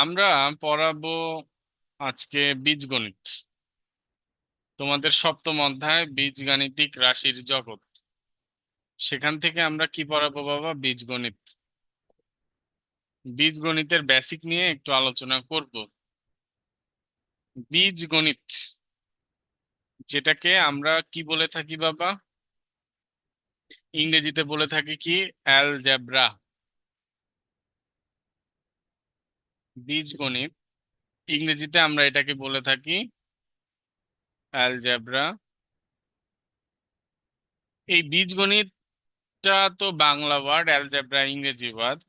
আমরা পড়াবো আজকে বীজগণিত। তোমাদের সপ্তম অধ্যায় বীজগাণিতিক রাশির জগৎ, সেখান থেকে আমরা কি পড়াবো বাবা? বীজগণিত। বীজগণিতের বেসিক নিয়ে একটু আলোচনা করব। বীজগণিত যেটাকে আমরা কি বলে থাকি বাবা? ইংরেজিতে বলে থাকি কি? অ্যালজেব্রা। বীজগণিত ইংরেজিতে আমরা এটাকে বলে থাকি অ্যালজেব্রা। এই বীজগণিতটা তো বাংলা ওয়ার্ড, অ্যালজেব্রা ইংরেজি ওয়ার্ড।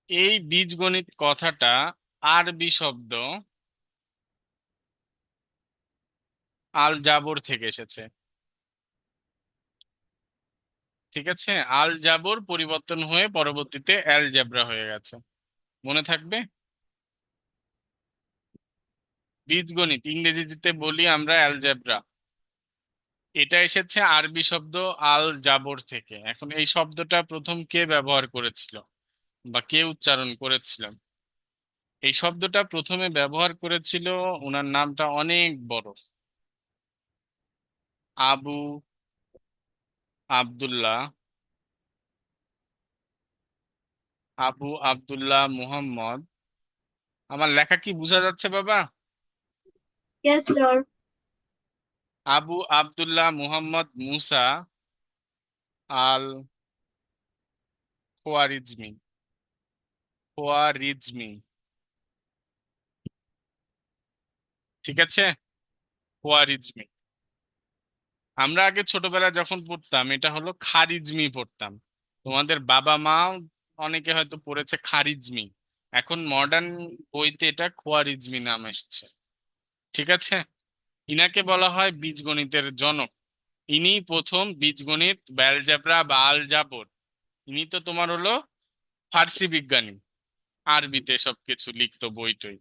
এই বীজগণিত কথাটা আরবি শব্দ আল জাবর থেকে এসেছে। ঠিক আছে, আল জাবর পরিবর্তন হয়ে পরবর্তীতে অ্যালজেব্রা হয়ে গেছে। মনে থাকবে? বীজগণিত ইংরেজিতে বলি আমরা অ্যালজেব্রা। এটা এসেছে আরবি শব্দ আল জাবর থেকে। এখন এই শব্দটা প্রথম কে ব্যবহার করেছিল বা কে উচ্চারণ করেছিল? এই শব্দটা প্রথমে ব্যবহার করেছিল, ওনার নামটা অনেক বড়, আবু আব্দুল্লাহ। আবু আব্দুল্লাহ মুহাম্মদ। আমার লেখা কি বোঝা যাচ্ছে বাবা? Yes, sir. আবু আব্দুল্লাহ মুহাম্মদ মুসা আল খোয়ারিজমি। খোয়ারিজমি, ঠিক আছে? খোয়ারিজমি। আমরা আগে ছোটবেলায় যখন পড়তাম এটা হলো খারিজমি পড়তাম। তোমাদের বাবা মাও অনেকে হয়তো পড়েছে খারিজমি। এখন মডার্ন বইতে এটা খোয়ারিজমি নাম এসেছে। ঠিক আছে। ইনাকে বলা হয় বীজগণিতের জনক। ইনি প্রথম বীজগণিত বা অ্যালজেব্রা বা আল জাবর। ইনি তো তোমার হলো ফার্সি বিজ্ঞানী, আরবিতে সবকিছু লিখতো বই টই।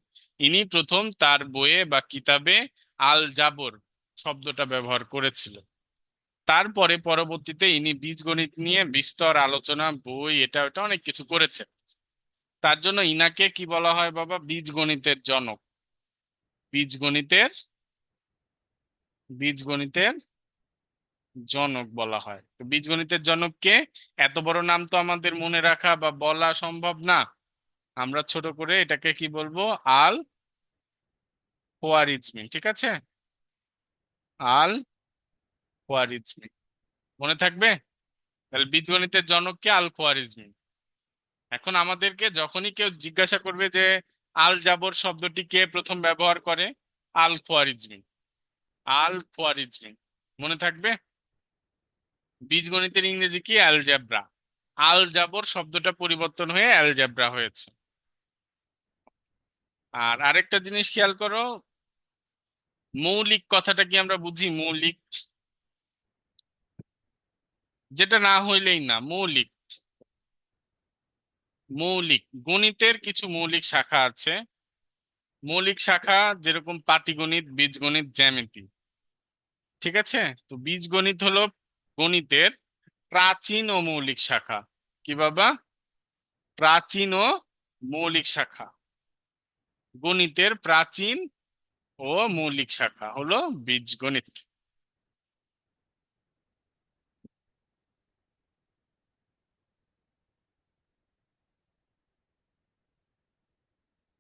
ইনি প্রথম তার বইয়ে বা কিতাবে আল জাবর শব্দটা ব্যবহার করেছিল। তারপরে পরবর্তীতে ইনি বীজগণিত নিয়ে বিস্তর আলোচনা, বই, এটা ওটা অনেক কিছু করেছে। তার জন্য ইনাকে কি বলা হয় বাবা? বীজগণিতের জনক। বীজগণিতের বীজগণিতের জনক বলা হয়। তো বীজগণিতের জনককে, এত বড় নাম তো আমাদের মনে রাখা বা বলা সম্ভব না। আমরা ছোট করে এটাকে কি বলবো? আল খোয়ারিজমি। ঠিক আছে, আল খোয়ারিজমি। মনে থাকবে? তাহলে বীজগণিতের জনককে আল খোয়ারিজমি। এখন আমাদেরকে যখনই কেউ জিজ্ঞাসা করবে যে আল জাবর শব্দটি কে প্রথম ব্যবহার করে, আল খোয়ারিজমি। আল খোয়ারিজমি, মনে থাকবে? বীজগণিতের ইংরেজি কি? অ্যালজেব্রা। আল জাবর শব্দটা পরিবর্তন হয়ে অ্যালজেব্রা হয়েছে। আর আরেকটা জিনিস খেয়াল করো, মৌলিক কথাটা কি আমরা বুঝি? মৌলিক, যেটা না হইলেই না, মৌলিক। মৌলিক গণিতের কিছু মৌলিক শাখা আছে। মৌলিক শাখা যেরকম পাটিগণিত, বীজগণিত, জ্যামিতি। ঠিক আছে। তো বীজগণিত হলো গণিতের প্রাচীন ও মৌলিক শাখা। কি বাবা? প্রাচীন ও মৌলিক শাখা। গণিতের প্রাচীন ও মৌলিক শাখা হলো বীজগণিত।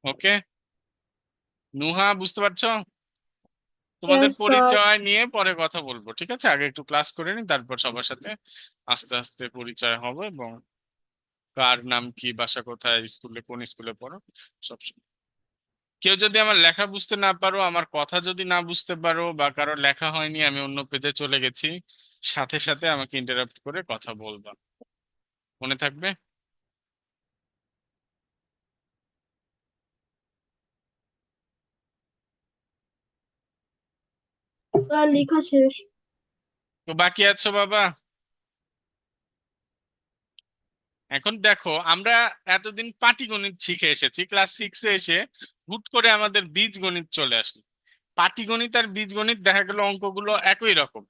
ওকে, নুহা বুঝতে পারছো? তোমাদের Yes, sir. পরিচয় নিয়ে পরে কথা বলবো, ঠিক আছে? আগে একটু ক্লাস করে নি, তারপর সবার সাথে আস্তে আস্তে পরিচয় হবে, এবং কার নাম কি, বাসা কোথায়, স্কুলে কোন স্কুলে পড়ো, সব। কেউ যদি আমার লেখা বুঝতে না পারো, আমার কথা যদি না বুঝতে পারো, বা কারো লেখা হয়নি, আমি অন্য পেজে চলে গেছি, সাথে সাথে আমাকে ইন্টারাপ্ট করে কথা বলবা। মনে থাকবে? স্যার লেখা শেষ। তো বাকি আছো বাবা? এখন দেখো, আমরা এতদিন পাটিগণিত শিখে এসেছি, ক্লাস সিক্সে এসে হুট করে আমাদের বীজগণিত চলে আসলো। পাটিগণিত আর বীজগণিত দেখা গেল অঙ্কগুলো একই রকম,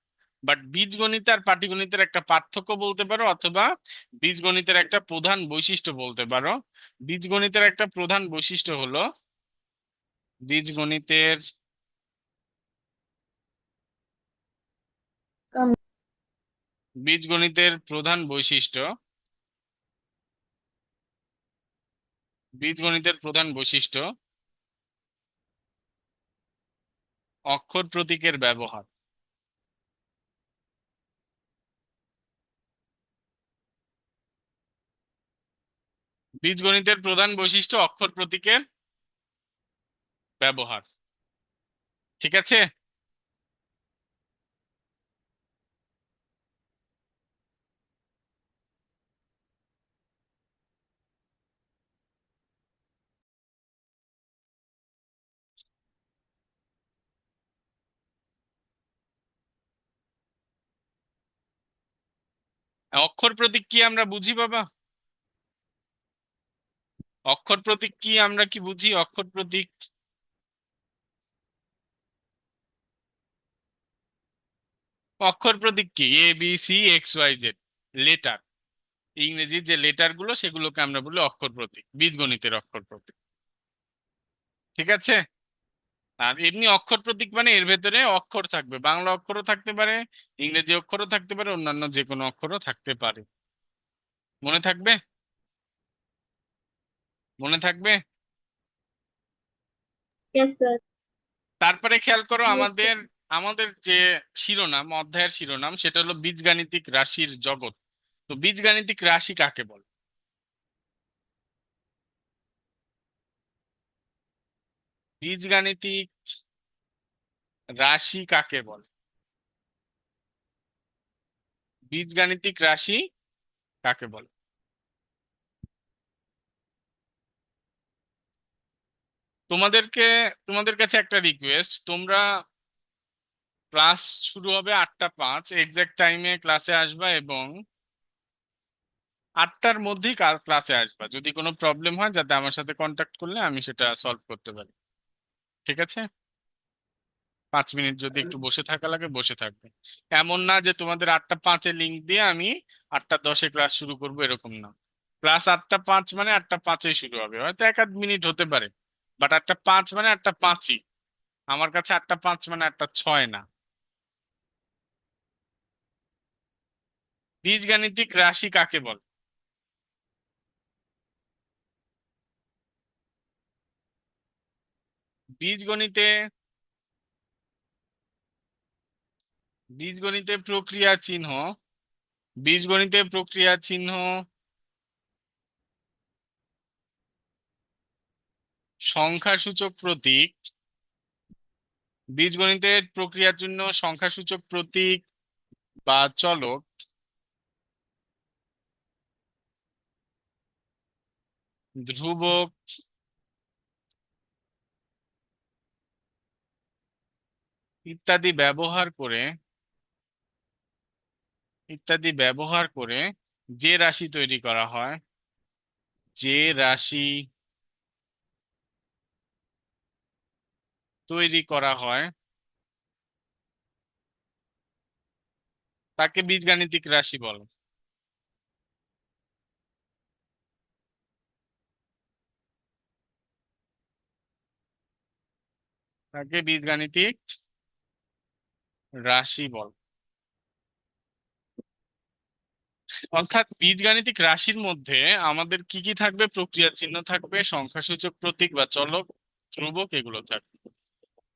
বাট বীজগণিত আর পাটিগণিতের একটা পার্থক্য বলতে পারো, অথবা বীজগণিতের একটা প্রধান বৈশিষ্ট্য বলতে পারো, বীজগণিতের একটা প্রধান বৈশিষ্ট্য হলো বীজগণিতের Come. বীজগণিতের প্রধান বৈশিষ্ট্য বীজগণিতের প্রধান বৈশিষ্ট্য অক্ষর প্রতীকের ব্যবহার। বীজগণিতের প্রধান বৈশিষ্ট্য অক্ষর প্রতীকের ব্যবহার। ঠিক আছে। অক্ষর প্রতীক কি আমরা বুঝি বাবা? অক্ষর প্রতীক কি আমরা কি বুঝি? অক্ষর প্রতীক, অক্ষর প্রতীক কি? ABCXYZ লেটার, ইংরেজির যে লেটার গুলো সেগুলোকে আমরা বলি অক্ষর প্রতীক, বীজগণিতের অক্ষর প্রতীক। ঠিক আছে। আর এমনি অক্ষর প্রতীক মানে এর ভেতরে অক্ষর থাকবে, বাংলা অক্ষরও থাকতে পারে, ইংরেজি অক্ষরও থাকতে পারে, অন্যান্য যে কোনো অক্ষরও থাকতে পারে। মনে থাকবে? মনে থাকবে? Yes, sir. তারপরে খেয়াল করো, Yes, sir. আমাদের আমাদের যে শিরোনাম, অধ্যায়ের শিরোনাম, সেটা হলো বীজগাণিতিক রাশির জগৎ। তো বীজগাণিতিক রাশি কাকে বলে? বীজগাণিতিক রাশি কাকে বলে? বীজগাণিতিক রাশি কাকে বলে? তোমাদেরকে, তোমাদের কাছে একটা রিকোয়েস্ট, তোমরা ক্লাস শুরু হবে 8:05, এক্সাক্ট টাইমে ক্লাসে আসবা এবং 8টার মধ্যেই ক্লাসে আসবা। যদি কোনো প্রবলেম হয় যাতে আমার সাথে কন্ট্যাক্ট করলে আমি সেটা সলভ করতে পারি। ঠিক আছে। 5 মিনিট যদি একটু বসে থাকা লাগে বসে থাকবে। এমন না যে তোমাদের 8:05-এ লিঙ্ক দিয়ে আমি 8:10-এ ক্লাস শুরু করব, এরকম না। ক্লাস 8:05 মানে 8:05-এই শুরু হবে, হয়তো 1 আধ মিনিট হতে পারে, বাট 8:05 মানে 8:05-ই। আমার কাছে 8:05 মানে 8:06 না। বীজগাণিতিক রাশি কাকে বলে? বীজগণিতে, বীজগণিতে প্রক্রিয়া চিহ্ন, বীজগণিতে প্রক্রিয়া চিহ্ন সংখ্যাসূচক প্রতীক, বীজগণিতের প্রক্রিয়ার জন্য সংখ্যাসূচক প্রতীক বা চলক, ধ্রুবক, ইত্যাদি ব্যবহার করে, ইত্যাদি ব্যবহার করে যে রাশি তৈরি করা হয়, যে রাশি তৈরি করা হয় তাকে বীজগাণিতিক রাশি বলে। তাকে বীজগাণিতিক রাশি বলে। অর্থাৎ বীজগাণিতিক রাশির মধ্যে আমাদের কি কি থাকবে? প্রক্রিয়া চিহ্ন থাকবে, সংখ্যাসূচক প্রতীক বা চলক, ধ্রুবক, এগুলো থাকবে।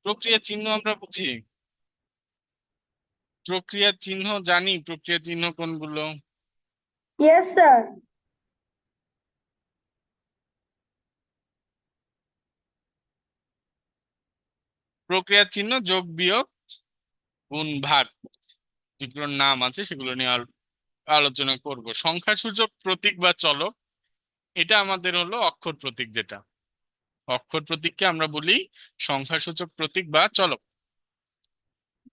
প্রক্রিয়া চিহ্ন আমরা বুঝি, প্রক্রিয়া চিহ্ন জানি, প্রক্রিয়া চিহ্ন কোনগুলো? Yes, sir. প্রক্রিয়া চিহ্ন যোগ বিয়োগ গুণ ভাগ, যেগুলোর নাম আছে সেগুলো নিয়ে আলোচনা করব। সংখ্যাসূচক প্রতীক বা চলক, এটা আমাদের হলো অক্ষর প্রতীক, যেটা অক্ষর প্রতীককে আমরা বলি সংখ্যাসূচক প্রতীক বা চলক।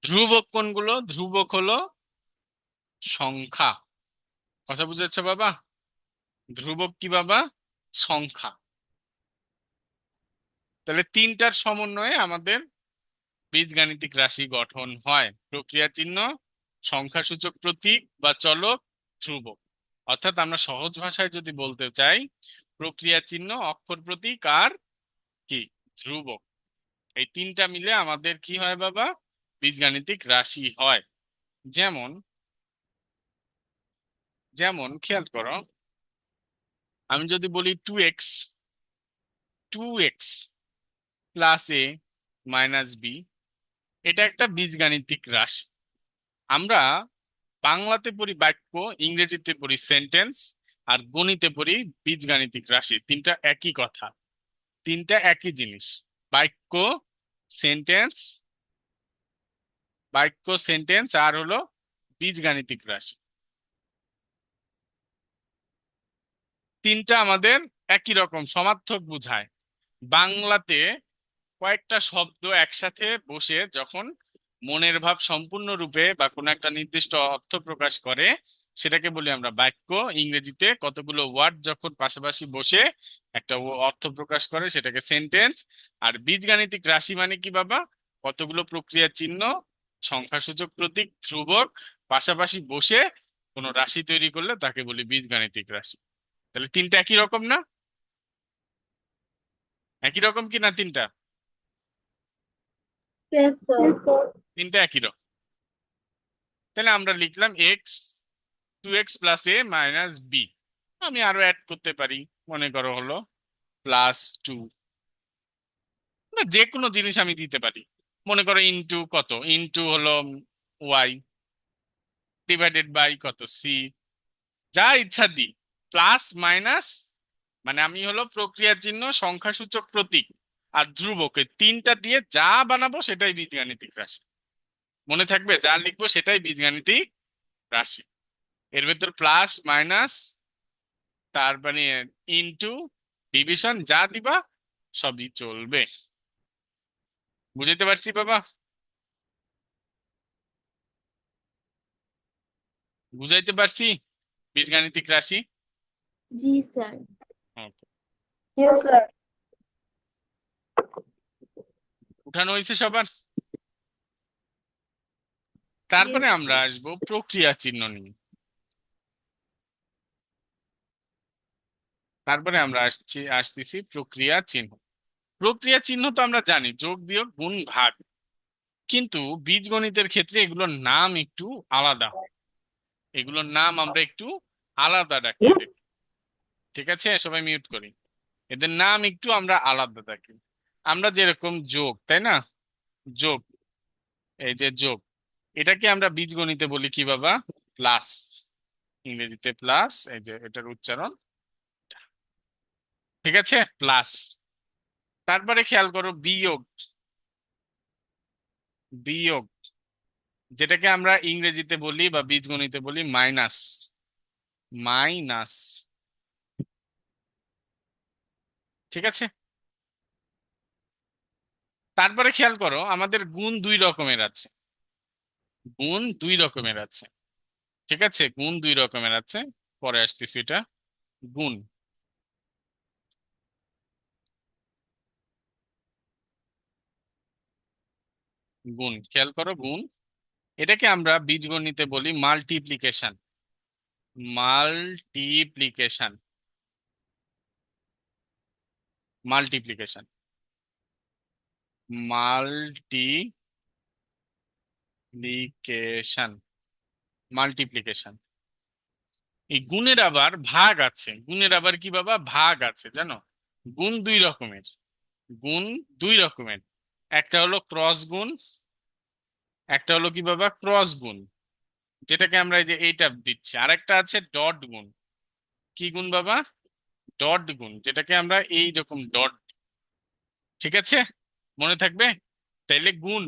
ধ্রুবক কোনগুলো? ধ্রুবক হলো সংখ্যা। কথা বুঝে যাচ্ছে বাবা? ধ্রুবক কি বাবা? সংখ্যা। তাহলে তিনটার সমন্বয়ে আমাদের বীজগাণিতিক রাশি গঠন হয়। প্রক্রিয়া চিহ্ন, সংখ্যাসূচক প্রতীক বা চলক, ধ্রুবক। অর্থাৎ আমরা সহজ ভাষায় যদি বলতে চাই, প্রক্রিয়া চিহ্ন, অক্ষর প্রতীক আর কি ধ্রুবক। এই তিনটা মিলে আমাদের কি হয় বাবা? বীজগাণিতিক রাশি হয়। যেমন যেমন খেয়াল করো, আমি যদি বলি 2x plus a minus B, এটা একটা বীজগাণিতিক রাশি। আমরা বাংলাতে পড়ি বাক্য, ইংরেজিতে পড়ি সেন্টেন্স, আর গণিতে পড়ি বীজগাণিতিক রাশি। তিনটা একই কথা, তিনটা একই জিনিস। বাক্য, সেন্টেন্স, আর হলো বীজগাণিতিক রাশি। তিনটা আমাদের একই রকম সমার্থক বোঝায়। বাংলাতে কয়েকটা শব্দ একসাথে বসে যখন মনের ভাব সম্পূর্ণরূপে বা কোনো একটা নির্দিষ্ট অর্থ প্রকাশ করে, সেটাকে বলি আমরা বাক্য। ইংরেজিতে কতগুলো ওয়ার্ড যখন পাশাপাশি বসে একটা অর্থ প্রকাশ করে, সেটাকে সেন্টেন্স। আর বীজগাণিতিক রাশি মানে কি বাবা? কতগুলো প্রক্রিয়া চিহ্ন, সংখ্যাসূচক প্রতীক, ধ্রুবক পাশাপাশি বসে কোনো রাশি তৈরি করলে তাকে বলি বীজগাণিতিক রাশি। তাহলে তিনটা একই রকম না? একই রকম কি না তিনটা? Yes, sir. তিনটা একই রকম। তাহলে আমরা লিখলাম এক্স, 2x প্লাস এ মাইনাস বি। আমি আরো অ্যাড করতে পারি, মনে করো হলো +2, না যে কোনো জিনিস আমি দিতে পারি। মনে করো ইনটু কত, ইনটু হলো ওয়াই, ডিভাইডেড বাই কত সি, যা ইচ্ছা দিই। প্লাস মাইনাস মানে আমি হলো প্রক্রিয়া চিহ্ন, সংখ্যাসূচক প্রতীক আর ধ্রুবক, এই তিনটা দিয়ে যা বানাবো সেটাই বীজগাণিতিক রাশি। মনে থাকবে, যা লিখবো সেটাই বীজগাণিতিক রাশি। এর ভেতর প্লাস মাইনাস, তার মানে ইনটু, ডিভিশন যা দিবা সবই চলবে। বুঝাইতে পারছি বাবা? বুঝাইতে পারছি বীজগাণিতিক রাশি? जी सर। Okay. Yes, sir. উঠানো হয়েছে সবার? তারপরে Yes, আমরা sir. আসবো প্রক্রিয়া চিহ্ন নিয়ে। তারপরে আমরা আসতেছি প্রক্রিয়া চিহ্ন। প্রক্রিয়া চিহ্ন তো আমরা জানি, যোগ বিয়োগ গুণ ভাগ। কিন্তু বীজগণিতের ক্ষেত্রে এগুলোর নাম একটু আলাদা হয়। এগুলোর নাম আমরা একটু আলাদা রাখি এদের। ঠিক আছে, সবাই মিউট করি। এদের নাম একটু আমরা আলাদা রাখি। আমরা যেরকম যোগ, তাই না? যোগ, এই যে যোগ, এটাকে আমরা বীজগণিতে বলি কি বাবা? প্লাস। ইংরেজিতে প্লাস, এই যে এটার উচ্চারণ, ঠিক আছে, প্লাস। তারপরে খেয়াল করো বিয়োগ, বিয়োগ যেটাকে আমরা ইংরেজিতে বলি বা বীজগণিতে বলি মাইনাস, মাইনাস। ঠিক আছে। তারপরে খেয়াল করো আমাদের গুণ দুই রকমের আছে, গুণ দুই রকমের আছে। ঠিক আছে, গুণ দুই রকমের আছে, পরে আসতেছি এটা। গুণ, গুণ খেয়াল করো গুণ, এটাকে আমরা বীজগণিতে বলি multiplication, multiplication, multiplication, multiplication, multiplication. এই গুণের আবার ভাগ আছে, গুণের আবার কি বাবা? ভাগ আছে, জানো? গুণ দুই রকমের, গুণ দুই রকমের। একটা হলো ক্রস গুণ, একটা হলো কি বাবা? ক্রস গুণ, যেটাকে আমরা এই যে এইটা দিচ্ছি। আরেকটা আছে ডট গুণ। কি গুণ বাবা? ডট গুণ, যেটাকে আমরা এই রকম ডট। ঠিক আছে, মনে থাকবে? তাইলে গুণ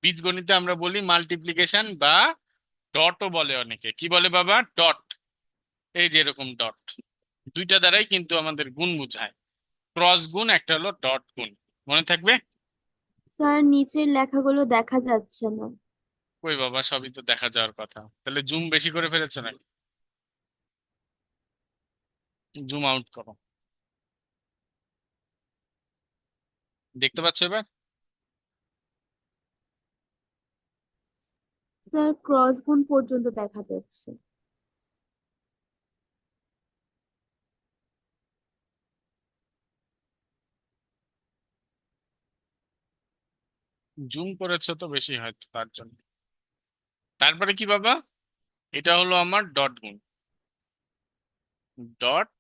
বীজগণিতে আমরা বলি মাল্টিপ্লিকেশন বা ডটও বলে, অনেকে কি বলে বাবা? ডট। এই যে এরকম ডট, দুইটা দ্বারাই কিন্তু আমাদের গুণ বোঝায়। ক্রস গুণ, একটা হলো ডট গুণ। মনে থাকবে? স্যার নিচের লেখাগুলো দেখা যাচ্ছে না। ওই বাবা, সবই তো দেখা যাওয়ার কথা। তাহলে জুম বেশি করে ফেলেছো নাকি? জুম আউট করো, দেখতে পাচ্ছ এবার? স্যার ক্রস গুণ পর্যন্ত দেখা যাচ্ছে। জুম করেছো তো বেশি হয়তো তার জন্য। তারপরে কি বাবা? এটা হলো আমার ডট গুণ। ডট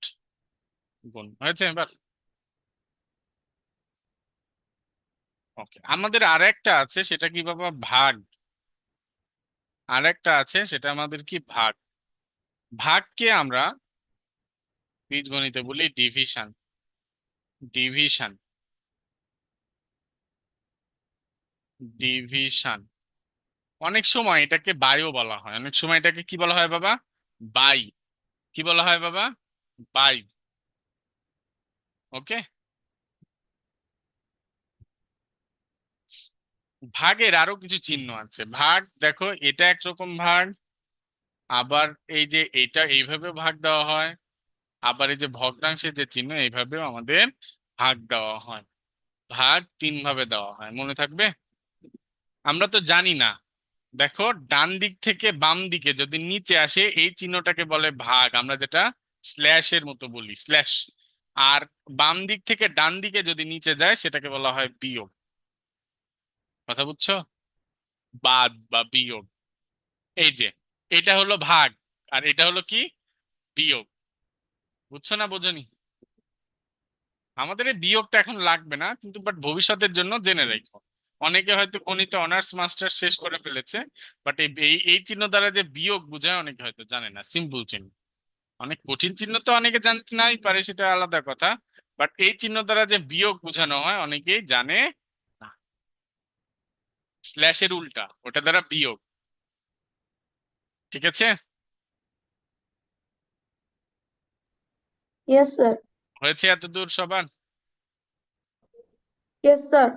গুণ হয়েছে এবার? ওকে, আমাদের আর একটা আছে, সেটা কি বাবা? ভাগ। আর একটা আছে, সেটা আমাদের কি? ভাগ। ভাগকে আমরা বীজগণিতে বলি ডিভিশন। ডিভিশন। ডিভিশন। অনেক সময় এটাকে বায়ও বলা হয়, অনেক সময় এটাকে কি বলা হয় বাবা? বাই। কি বলা হয় বাবা? বাই। ওকে। ভাগের আরো কিছু চিহ্ন আছে। ভাগ দেখো, এটা একরকম ভাগ। আবার এই যে এটা এইভাবে ভাগ দেওয়া হয়। আবার এই যে ভগ্নাংশের যে চিহ্ন, এইভাবেও আমাদের ভাগ দেওয়া হয়। ভাগ তিন ভাবে দেওয়া হয়, মনে থাকবে? আমরা তো জানি না। দেখো, ডান দিক থেকে বাম দিকে যদি নিচে আসে এই চিহ্নটাকে বলে ভাগ, আমরা যেটা স্ল্যাশের মতো বলি, স্ল্যাশ। আর বাম দিক থেকে ডান দিকে যদি নিচে যায় সেটাকে বলা হয় বিয়োগ। কথা বুঝছো? বাদ বা বিয়োগ। এই যে এটা হলো ভাগ, আর এটা হলো কি? বিয়োগ। বুঝছো না বোঝনি? আমাদের এই বিয়োগটা এখন লাগবে না কিন্তু, বাট ভবিষ্যতের জন্য জেনে রাখো। অনেকে হয়তো গণিতে অনার্স মাস্টার শেষ করে ফেলেছে, বাট এই এই এই চিহ্ন দ্বারা যে বিয়োগ বোঝায় অনেকে হয়তো জানে না। সিম্পল চিহ্ন। অনেক কঠিন চিহ্ন তো অনেকে জানতে নাই পারে, সেটা আলাদা কথা। বাট এই চিহ্ন দ্বারা যে বিয়োগ বোঝানো হয় অনেকেই জানে না। স্ল্যাশের উল্টা, ওটা দ্বারা বিয়োগ। ঠিক আছে? Yes sir. হয়েছে এত দূর সবার? Yes sir.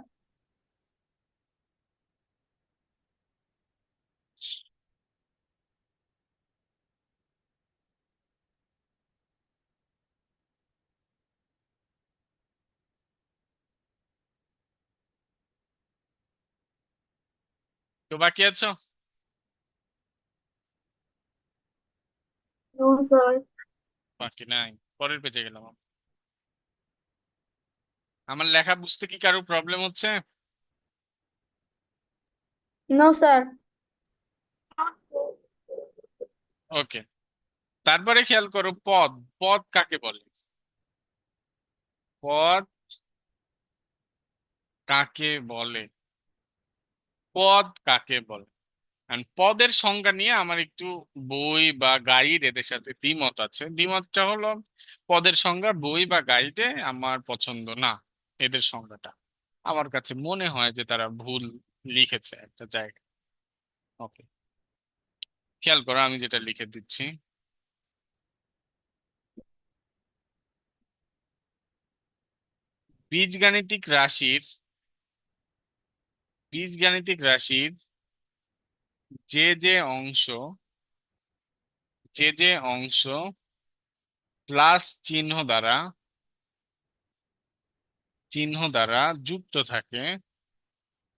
তো বাকি আছো? No sir. বাকি নাই। পরের পেজে গেলাম আমি। আমার লেখা বুঝতে কি কারো প্রবলেম হচ্ছে? No sir. ওকে। তারপরে খেয়াল করো, পদ। পদ কাকে বলে? পদ কাকে বলে? পদ কাকে বলে? And পদের সংজ্ঞা নিয়ে আমার একটু বই বা গাইড এদের সাথে দ্বিমত আছে। দ্বিমতটা হলো, পদের সংজ্ঞা বই বা গাইডে আমার পছন্দ না। এদের সংজ্ঞাটা আমার কাছে মনে হয় যে তারা ভুল লিখেছে একটা জায়গায়। ওকে, খেয়াল করো আমি যেটা লিখে দিচ্ছি। বীজগাণিতিক রাশির বীজগাণিতিক রাশির যে যে অংশ যে যে অংশ প্লাস চিহ্ন দ্বারা যুক্ত থাকে।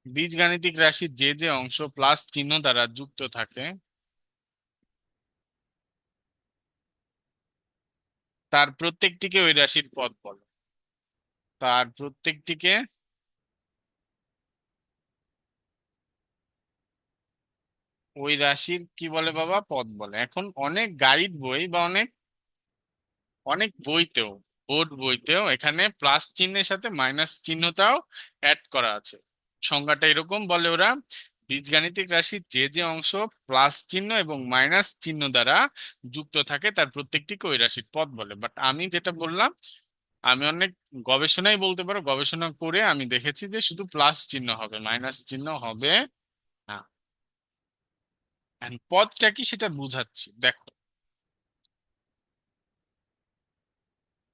বীজগাণিতিক রাশির যে যে অংশ প্লাস চিহ্ন দ্বারা যুক্ত থাকে তার প্রত্যেকটিকে ওই রাশির পদ বলে। তার প্রত্যেকটিকে ওই রাশির কি বলে বাবা? পদ বলে। এখন অনেক গাইড বই বা অনেক অনেক বইতেও, বোর্ড বইতেও এখানে প্লাস চিহ্নের সাথে মাইনাস চিহ্নটাও অ্যাড করা আছে। সংজ্ঞাটা এরকম বলে ওরা: বীজগাণিতিক রাশির যে যে অংশ প্লাস চিহ্ন এবং মাইনাস চিহ্ন দ্বারা যুক্ত থাকে তার প্রত্যেকটিকে ওই রাশির পদ বলে। বাট আমি যেটা বললাম, আমি অনেক গবেষণাই বলতে পারো, গবেষণা করে আমি দেখেছি যে শুধু প্লাস চিহ্ন হবে, মাইনাস চিহ্ন হবে না। And পদটা কি সেটা বুঝাচ্ছি, দেখো।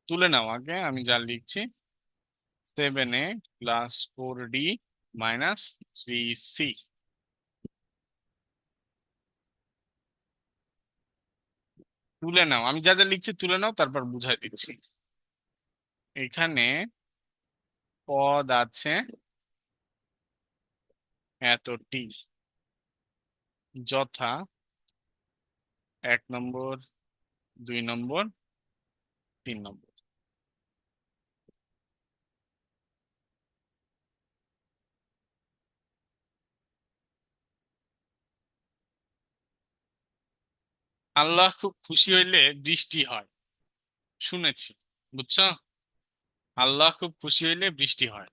তুলে নাও আগে আমি যা লিখছি। 7a + 4d - 3c। তুলে নাও, আমি যা যা লিখছি তুলে নাও, তারপর বুঝাই দিচ্ছি। এখানে পদ আছে এতটি, যথা 1 নম্বর, 2 নম্বর, 3 নম্বর। আল্লাহ খুব খুশি হইলে বৃষ্টি হয়, শুনেছি। বুঝছো? আল্লাহ খুব খুশি হইলে বৃষ্টি হয়,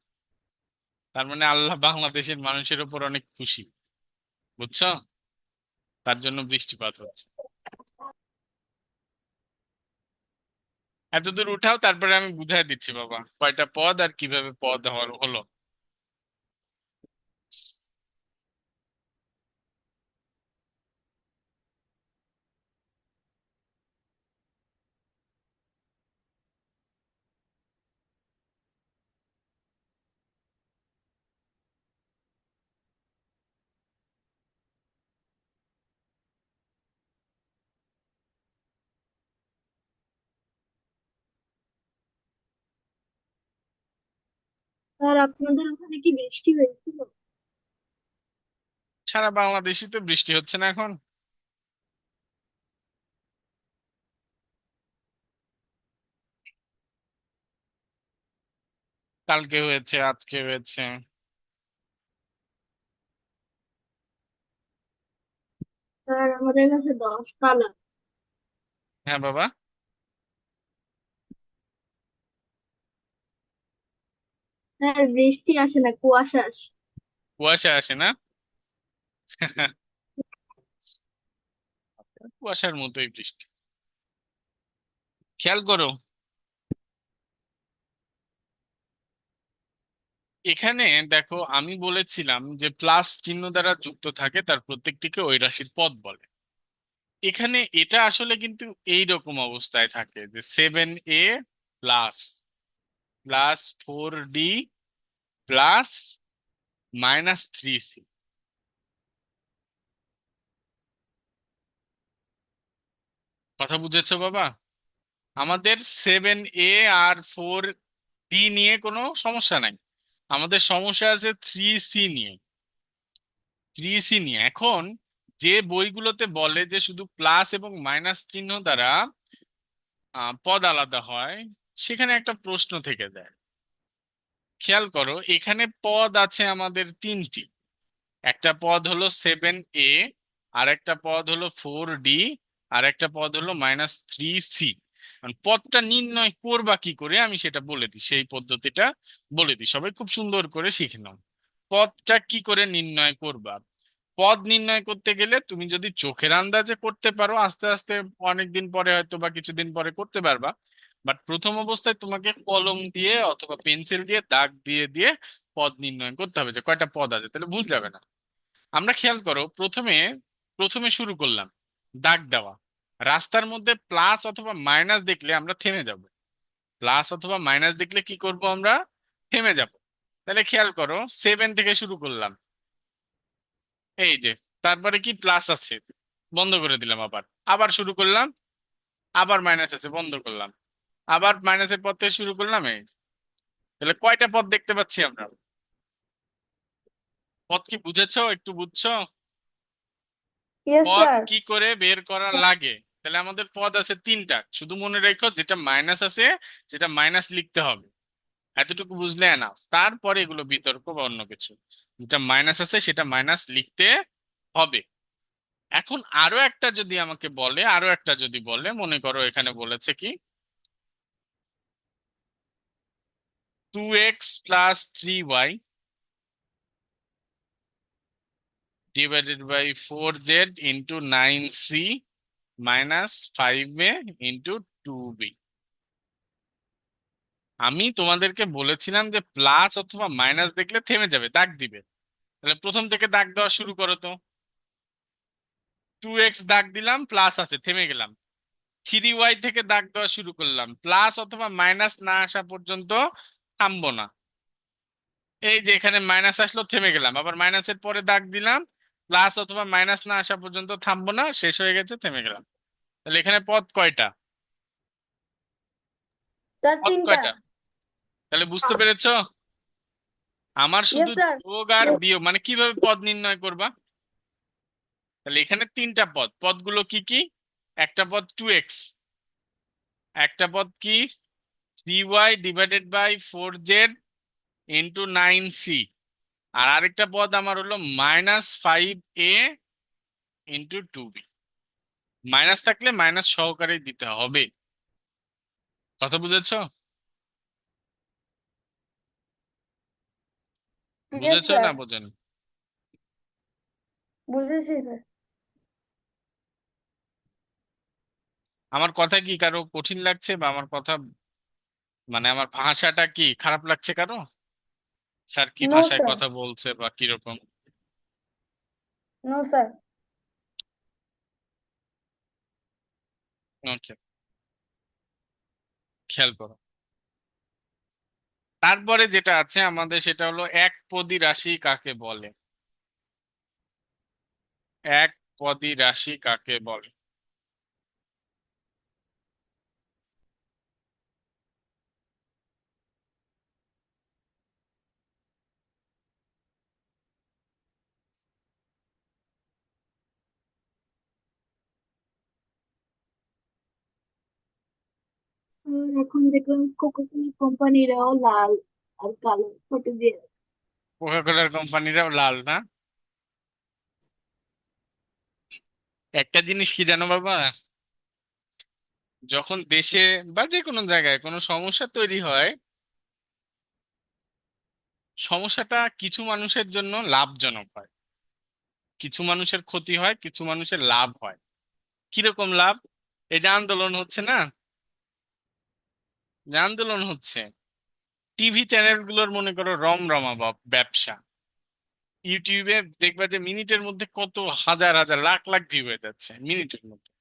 তার মানে আল্লাহ বাংলাদেশের মানুষের উপর অনেক খুশি। বুঝছো? তার জন্য বৃষ্টিপাত হচ্ছে। এতদূর উঠাও, তারপরে আমি বুঝাই দিচ্ছি বাবা কয়টা পদ আর কিভাবে পদ হওয়ার হলো। স্যার আপনাদের ওখানে কি বৃষ্টি হয়েছিল? সারা বাংলাদেশই তো বৃষ্টি হচ্ছে না এখন। কালকে হয়েছে, আজকে হয়েছে। স্যার আমাদের কাছে 10 তালা। হ্যাঁ বাবা। স্যার বৃষ্টি আসে না, কুয়াশা আসে। কুয়াশা আসে না? কুয়াশার মতোই বৃষ্টি। খেয়াল করো, এখানে দেখো আমি বলেছিলাম যে প্লাস চিহ্ন দ্বারা যুক্ত থাকে তার প্রত্যেকটিকে ওই রাশির পদ বলে। এখানে এটা আসলে কিন্তু এই রকম অবস্থায় থাকে যে 7a plus plus 4d plus -3c। কথা বুঝেছো বাবা? আমাদের 7a আর 4d নিয়ে কোনো সমস্যা নাই, আমাদের সমস্যা আছে 3c নিয়ে। 3c নিয়ে এখন যে বইগুলোতে বলে যে শুধু প্লাস এবং মাইনাস চিহ্ন দ্বারা পদ আলাদা হয়, সেখানে একটা প্রশ্ন থেকে যায়। খেয়াল করো, এখানে পদ আছে আমাদের তিনটি। একটা পদ হলো 7a, আর একটা পদ হলো 4d, আর একটা পদ হলো -3c। পদটা নির্ণয় করবা কি করে আমি সেটা বলে দিই, সেই পদ্ধতিটা বলে দিই, সবাই খুব সুন্দর করে শিখে নাও। পদটা কি করে নির্ণয় করবা? পদ নির্ণয় করতে গেলে তুমি যদি চোখের আন্দাজে করতে পারো, আস্তে আস্তে অনেকদিন পরে হয়তো বা কিছুদিন পরে করতে পারবা। বাট প্রথম অবস্থায় তোমাকে কলম দিয়ে অথবা পেন্সিল দিয়ে দাগ দিয়ে দিয়ে পদ নির্ণয় করতে হবে যে কয়টা পদ আছে, তাহলে ভুল যাবে না। আমরা খেয়াল করো, প্রথমে প্রথমে শুরু করলাম দাগ দেওয়া। রাস্তার মধ্যে প্লাস অথবা মাইনাস দেখলে আমরা থেমে যাব। প্লাস অথবা মাইনাস দেখলে কি করব আমরা? থেমে যাব। তাহলে খেয়াল করো, 7 থেকে শুরু করলাম, এই যে, তারপরে কি প্লাস আছে, বন্ধ করে দিলাম। আবার আবার শুরু করলাম, আবার মাইনাস আছে, বন্ধ করলাম। আবার মাইনাসের পর থেকে শুরু করলাম, এই। তাহলে কয়টা পদ দেখতে পাচ্ছি আমরা? পদ কি বুঝেছো, একটু বুঝছো? ইয়েস পদ স্যার। কি করে বের করা লাগে? তাহলে আমাদের পদ আছে তিনটা, শুধু মনে রেখো যেটা মাইনাস আছে সেটা মাইনাস লিখতে হবে। এতটুকু বুঝলে না, তারপরে এগুলো বিতর্ক বা অন্য কিছু। যেটা মাইনাস আছে সেটা মাইনাস লিখতে হবে। এখন আরো একটা যদি আমাকে বলে, আরো একটা যদি বলে, মনে করো এখানে বলেছে কি 2x plus 3y divided by 4z into 9c minus 5a into 2b। আমি তোমাদেরকে বলেছিলাম যে প্লাস অথবা মাইনাস দেখলে থেমে যাবে, দাগ দিবে। তাহলে প্রথম থেকে দাগ দেওয়া শুরু করো তো। 2x দাগ দিলাম, প্লাস আছে, থেমে গেলাম। 3y থেকে দাগ দেওয়া শুরু করলাম, প্লাস অথবা মাইনাস না আসা পর্যন্ত থামবো না। এই যে এখানে মাইনাস আসলো, থেমে গেলাম, আবার মাইনাসের পরে দাগ দিলাম, প্লাস অথবা মাইনাস না আসা পর্যন্ত থামবো না, শেষ হয়ে গেছে, থেমে গেলাম। তাহলে এখানে পদ কয়টা? স্যার পদ 3টা। কয়টা? তাহলে বুঝতে পেরেছো? আমার শুধু ইয়েস স্যার। যোগ আর বিয়োগ, মানে কিভাবে পদ নির্ণয় করবা। তাহলে এখানে তিনটা পদ, পদগুলো কি কি? একটা পদ 2x, একটা পদ কি 3y divided by 4z into 9c, আর আরেকটা পদ আমার হলো -5a ইন্টু 2b। মাইনাস থাকলে মাইনাস সহকারেই দিতে হবে। কথা বুঝেছো? ইয়েস বুঝেছো না স্যার। বোঝেনি? বুঝেছি স্যার। আমার কথা কি কারো কঠিন লাগছে, বা আমার কথা মানে আমার ভাষাটা কি খারাপ লাগছে কারো? স্যার কি নো ভাষায় স্যার। কথা বলছে বা কিরকম? No sir. ওকে, খেয়াল করো। তারপরে যেটা আছে আমাদের, সেটা হলো এক পদী রাশি কাকে বলে। এক পদী রাশি কাকে বলে? স্যার এখন দেখলাম কোকাকোলা কোম্পানিরাও লাল আর কালো ফটো দিয়ে। কোকা কোলার কোম্পানিরাও লাল না? একটা জিনিস কি জানো বাবা, যখন দেশে বা যে কোনো জায়গায় কোনো সমস্যা তৈরি হয়, সমস্যাটা কিছু মানুষের জন্য লাভজনক হয়, কিছু মানুষের ক্ষতি হয়, কিছু মানুষের লাভ হয়। কিরকম লাভ? এই যে আন্দোলন হচ্ছে না, যে আন্দোলন হচ্ছে, টিভি চ্যানেলগুলোর মনে করো রমরমা ব্যবসা। ইউটিউবে দেখবা যে মিনিটের মধ্যে কত হাজার হাজার লাখ লাখ ভিউ হয়ে যাচ্ছে মিনিটের মধ্যে।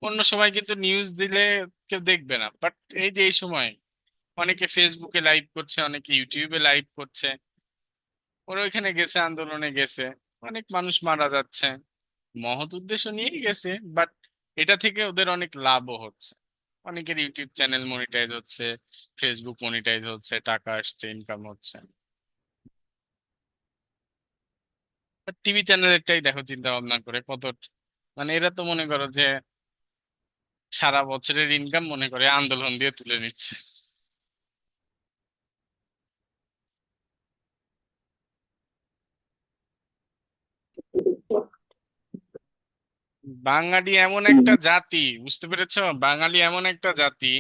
অন্য সময় কিন্তু নিউজ দিলে কেউ দেখবে না, বাট এই যে এই সময় অনেকে ফেসবুকে লাইভ করছে, অনেকে ইউটিউবে লাইভ করছে। ওরা ওইখানে গেছে, আন্দোলনে গেছে, অনেক মানুষ মারা যাচ্ছে, মহৎ উদ্দেশ্য নিয়েই গেছে, বাট এটা থেকে ওদের অনেক লাভও হচ্ছে। অনেকের ইউটিউব চ্যানেল মনিটাইজ হচ্ছে, ফেসবুক মনিটাইজ হচ্ছে, টাকা আসছে, ইনকাম হচ্ছে। টিভি চ্যানেলেরটাই দেখো, চিন্তা ভাবনা করে কত, মানে এরা তো মনে করো যে সারা বছরের ইনকাম মনে করে আন্দোলন দিয়ে তুলে নিচ্ছে। বাঙালি এমন একটা জাতি, বুঝতে পেরেছো? বাঙালি এমন একটা জাতি,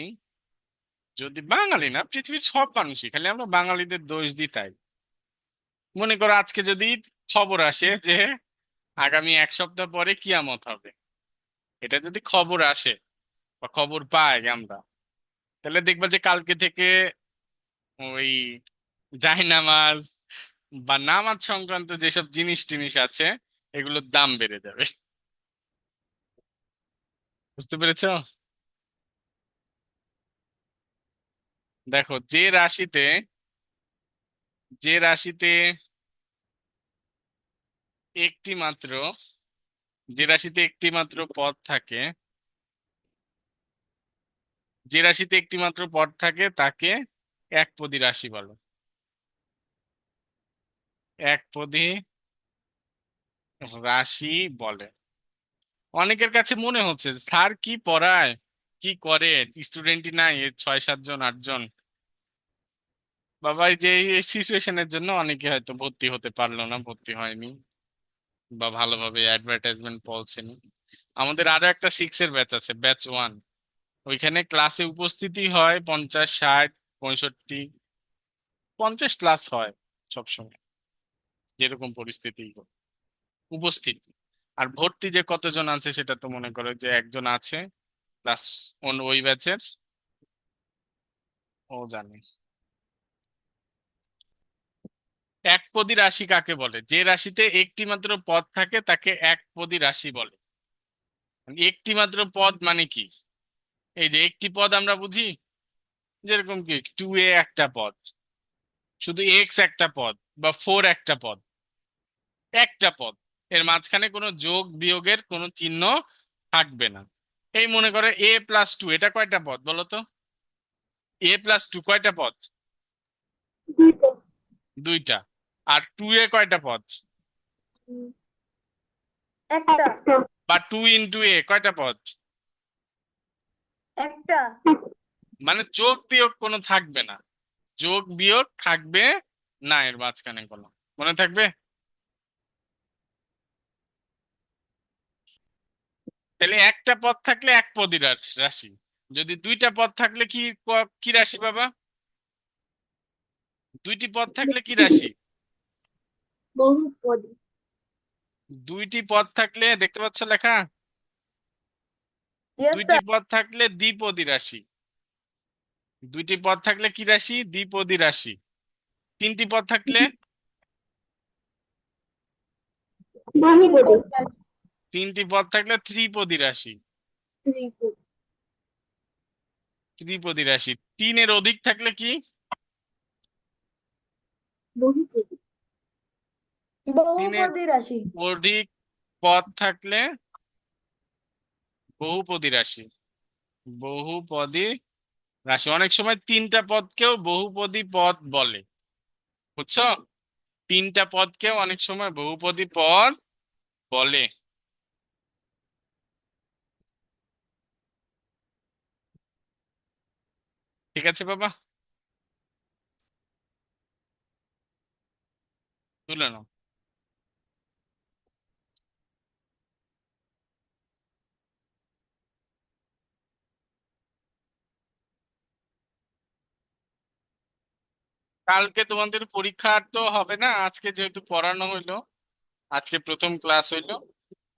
যদি বাঙালি না পৃথিবীর সব মানুষই, খালি আমরা বাঙালিদের দোষ দিই তাই। মনে করো আজকে যদি খবর আসে যে আগামী এক সপ্তাহ পরে কিয়ামত হবে, এটা যদি খবর আসে বা খবর পাই আমরা, তাহলে দেখবা যে কালকে থেকে ওই জায়নামাজ বা নামাজ সংক্রান্ত যেসব জিনিস টিনিস আছে, এগুলোর দাম বেড়ে যাবে। বুঝতে পেরেছো? দেখো, যে রাশিতে একটি মাত্র যে রাশিতে একটি মাত্র পদ থাকে, যে রাশিতে একটি মাত্র পদ থাকে তাকে একপদী রাশি বলে। একপদী রাশি বলে। অনেকের কাছে মনে হচ্ছে স্যার কি পড়ায়, কি করে, স্টুডেন্টই নাই এর 6 7 জন 8 জন। বাবা, এই যে এই সিচুয়েশনের জন্য অনেকে হয়তো ভর্তি হতে পারলো না, ভর্তি হয়নি, বা ভালোভাবে অ্যাডভার্টাইজমেন্ট পৌঁছেনি। আমাদের আরো একটা সিক্সের ব্যাচ আছে, ব্যাচ 1। ওইখানে ক্লাসে উপস্থিতি হয় 50 60 65, 50 প্লাস হয় সবসময়, যেরকম পরিস্থিতি হোক, উপস্থিত। আর ভর্তি যে কতজন আছে সেটা তো মনে করো যে একজন আছে, ক্লাস ওই ব্যাচের, ও জানে। একপদী রাশি কাকে বলে? যে রাশিতে একটি মাত্র পদ থাকে তাকে একপদী রাশি বলে। মানে একটি মাত্র পদ মানে কি? এই যে একটি পদ আমরা বুঝি, যেরকম কি 2a একটা পদ, শুধু এক্স একটা পদ, বা 4 একটা পদ, একটা পদ, এর মাঝখানে কোনো যোগ বিয়োগের কোনো চিহ্ন থাকবে না। এই মনে করে a+2, এটা কয়টা পদ বলো তো? a+2 কয়টা পদ? দুইটা। দুইটা। আর 2a কয়টা পদ? একটা। বা 2 × a কয়টা পদ? একটা। মানে যোগ বিয়োগ কোনো থাকবে না, যোগ বিয়োগ থাকবে না এর মাঝখানে কোনো, মনে থাকবে? তাহলে একটা পদ থাকলে এক পদই রাশি, যদি দুইটা পদ থাকলে কি কি রাশি বাবা? দুইটি পদ থাকলে কি রাশি? বহুপদী। দুইটি পদ থাকলে দেখতে পাচ্ছ লেখা? Yes, দুইটি sir. পদ থাকলে দ্বিপদী রাশি। দুইটি পদ থাকলে কি রাশি? দ্বিপদী রাশি। তিনটি পদ থাকলে? বহুপদী। তিনটি পদ থাকলে ত্রিপদী রাশি। ত্রিপদী। ত্রিপদী রাশি। তিনের অধিক থাকলে কি? বহুপদী। তিনের বহুপদী রাশি। অধিক পদ থাকলে বহুপদী রাশি। বহুপদী রাশি। অনেক সময় তিনটা পদকেও বহুপদী পদ বলে, বুঝছো? তিনটা পদকেও অনেক সময় বহুপদী পদ বলে। ঠিক আছে বাবা, তুলে নাও। কালকে তোমাদের পরীক্ষা আর তো হবে না, আজকে যেহেতু পড়ানো হইলো, আজকে প্রথম ক্লাস হইলো,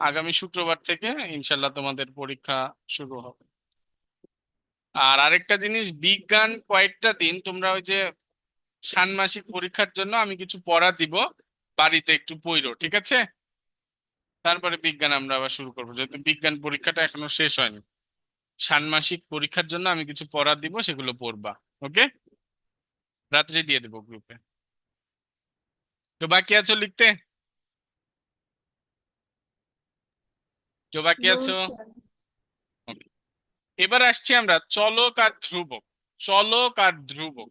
আগামী শুক্রবার থেকে ইনশাল্লাহ তোমাদের পরীক্ষা শুরু হবে। আর আরেকটা জিনিস, বিজ্ঞান কয়েকটা দিন তোমরা ওই যে ষান্মাসিক পরীক্ষার জন্য আমি কিছু পড়া দিব, বাড়িতে একটু পড়ো, ঠিক আছে? তারপরে বিজ্ঞান আমরা আবার শুরু করবো, যেহেতু বিজ্ঞান পরীক্ষাটা এখনো শেষ হয়নি। ষান্মাসিক পরীক্ষার জন্য আমি কিছু পড়া দিব, সেগুলো পড়বা। ওকে, রাত্রে দিয়ে দেবো গ্রুপে। তো বাকি আছো লিখতে? কেউ বাকি No, আছো? sir. Okay. এবার আসছি আমরা চলক আর ধ্রুবক। চলক আর ধ্রুবক।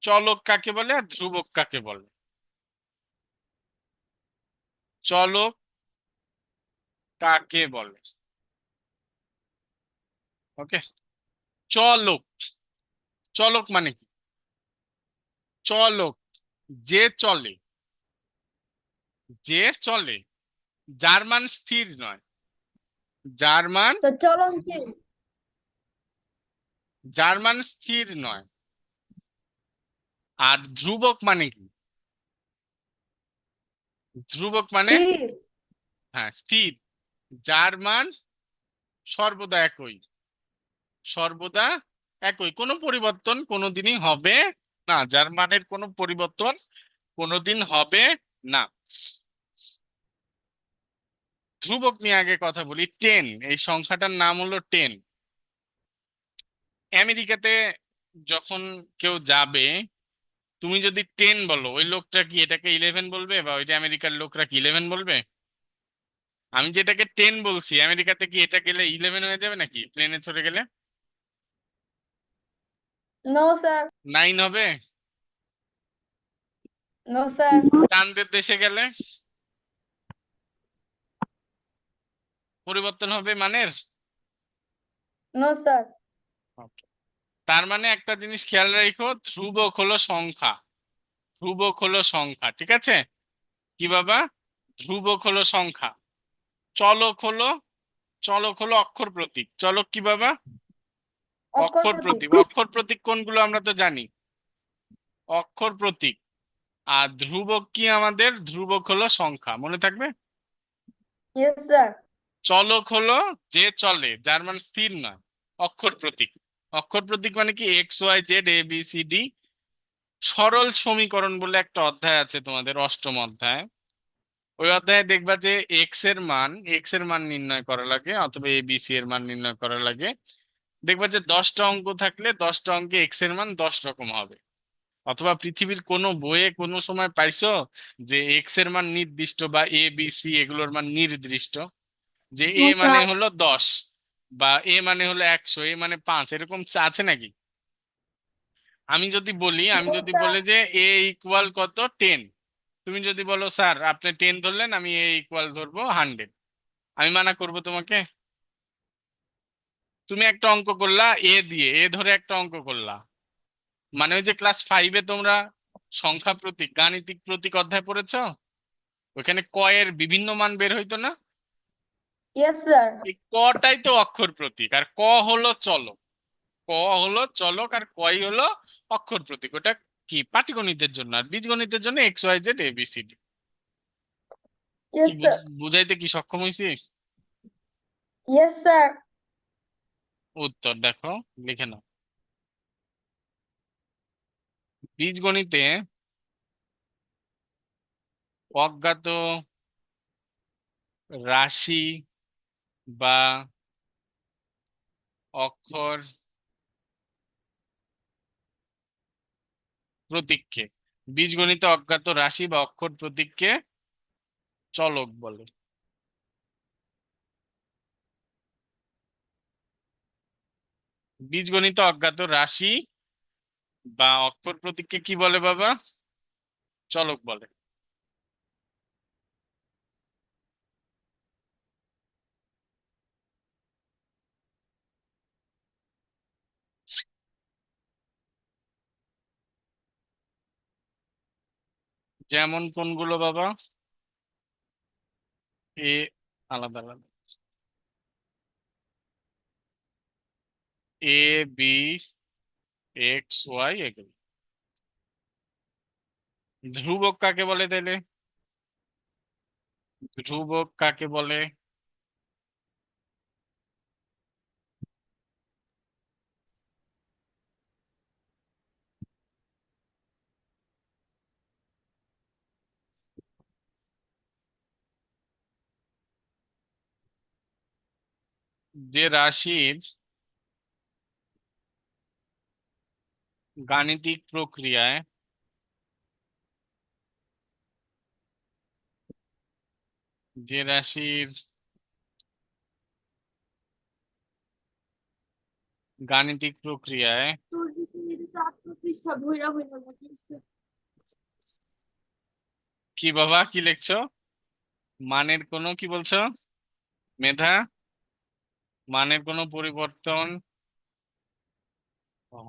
চলক কাকে বলে আর ধ্রুবক কাকে বলে? চলক কাকে বলে? ওকে, চলক। চলক মানে কি? চলক যে চলে, যে চলে, যার মান স্থির নয়। যার মান, তো চলনশীল। যার মান স্থির নয়। আর ধ্রুবক মানে কি? ধ্রুবক মানে, স্থির। হ্যাঁ স্থির, যার মান সর্বদা একই। সর্বদা একই, কোনো পরিবর্তন কোনোদিনই হবে না, যার মানের কোনো পরিবর্তন কোনোদিন হবে না। ধ্রুবক নিয়ে আগে কথা বলি। 10, এই সংখ্যাটার নাম হলো 10। আমেরিকাতে যখন কেউ যাবে, তুমি যদি 10 বলো, ওই লোকটা কি এটাকে 11 বলবে? বা ওইটা আমেরিকার লোকরা কি 11 বলবে? আমি যেটাকে 10 বলছি, আমেরিকাতে কি এটা গেলে 11 হয়ে যাবে নাকি প্লেনে চড়ে গেলে? No, sir. 9 হবে? No, sir. চাঁদের দেশে গেলে পরিবর্তন হবে মানের? No, sir. Okay. তার মানে একটা জিনিস খেয়াল রাখো, ধ্রুবক হলো সংখ্যা। ধ্রুবক হলো সংখ্যা, ঠিক আছে? কি বাবা? ধ্রুবক হলো সংখ্যা। চলক হলো, চলক হলো অক্ষর প্রতীক। চলক কি বাবা? অক্ষর অক্ষর প্রতীক। প্রতীক। অক্ষর প্রতীক কোনগুলো আমরা তো জানি, অক্ষর প্রতীক। আর ধ্রুবক কি আমাদের? ধ্রুবক হলো সংখ্যা, মনে থাকবে? Yes, sir. চলক হলো যে চলে, যার মান স্থির নয়। অক্ষর প্রতীক, অক্ষর প্রতীক মানে কি? X Y Z A B C D. সরল সমীকরণ বলে একটা অধ্যায় আছে তোমাদের, অষ্টম অধ্যায়। ওই অধ্যায়ে দেখবা যে এক্স এর মান নির্ণয় করা লাগে, অথবা এ বি সি এর মান নির্ণয় করা লাগে। দেখবা যে 10টা অঙ্ক থাকলে 10টা অঙ্কে এক্স এর মান 10 রকম হবে। অথবা পৃথিবীর কোনো বইয়ে কোনো সময় পাইছো যে এক্স এর মান নির্দিষ্ট, বা এ বি সি এগুলোর মান নির্দিষ্ট, যে এ No, মানে sir. হলো 10, বা এ মানে হলো 100, এ মানে 5, এরকম আছে নাকি? আমি No, যদি sir. বলি যে এ ইকুয়াল কত 10, তুমি যদি বলো স্যার আপনি 10 ধরলেন, আমি এ ইকুয়াল ধরবো 100, আমি মানা করব তোমাকে? তুমি একটা অঙ্ক করলা এ দিয়ে, এ ধরে একটা অঙ্ক করলা, মানে ওই যে ক্লাস 5-এ তোমরা সংখ্যা প্রতীক, গাণিতিক প্রতীক অধ্যায় পড়েছো, ওখানে ক এর বিভিন্ন মান বের হইতো না? Yes, sir. এই কটাই তো অক্ষর প্রতীক, আর ক হলো চলক। ক হলো চলক আর কই হলো অক্ষর প্রতীক। ওটা কি পাটিগণিতের জন্য, আর বীজগণিতের জন্য এক্স ওয়াই জেড এবিসিডি। কি Yes, sir. বুঝাইতে কি সক্ষম হয়েছি? Yes, sir. উত্তর দেখো, লিখে নাও। বীজগণিতে অজ্ঞাত রাশি বা অক্ষর প্রতীককে, বীজগণিতে অজ্ঞাত রাশি বা অক্ষর প্রতীককে চলক বলে। বীজগণিতে অজ্ঞাত রাশি বা অক্ষর প্রতীককে কি বলে বাবা? চলক বলে। যেমন কোনগুলো বাবা? এ, আলাদা আলাদা। এ, বি, এক্স, ওয়াই, এগুলো। ধ্রুবক কাকে বলে তাইলে? ধ্রুবক কাকে বলে? যে রাশির গাণিতিক প্রক্রিয়ায় যে রাশির গাণিতিক প্রক্রিয়ায় তোর দিকে মেরে 4 পৃষ্ঠা ভইরা ভইরা লিখেছে। কি বাবা, কি লিখছো? মানের কোনো কি বলছো মেধা? মানের কোনো পরিবর্তন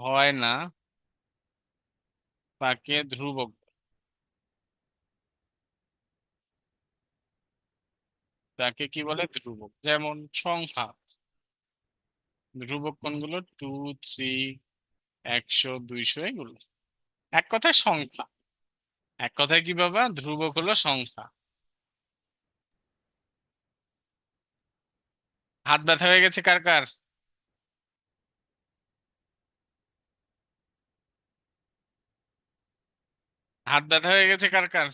হয় না, তাকে ধ্রুবক। তাকে কি বলে? ধ্রুবক। যেমন সংখ্যা, ধ্রুবক কোনগুলো? 2, 3, 100, 200, এগুলো এক কথায় সংখ্যা। এক কথায় কি বাবা? ধ্রুবক হলো সংখ্যা। হাত ব্যথা হয়ে গেছে কার কার? হাত ব্যথা হয়ে গেছে কার কার?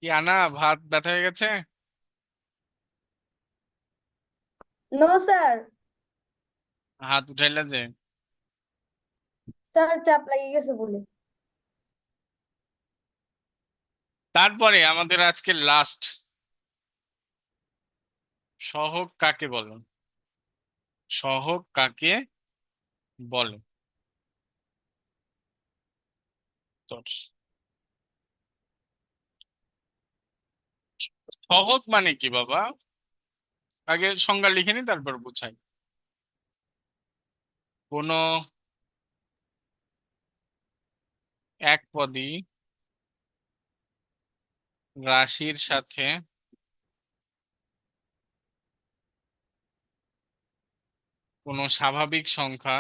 কি আনা, হাত ব্যথা হয়ে গেছে? No, sir. হাত উঠাইলা যে? Sir, চাপ লেগে গেছে বলে। তারপরে আমাদের আজকে লাস্ট, সহগ কাকে বলে? সহগ কাকে বলে? তোর সহগ মানে কি বাবা? আগে সংজ্ঞা লিখে নি, তারপর বুঝাই। কোন এক পদী রাশির সাথে কোন স্বাভাবিক সংখ্যা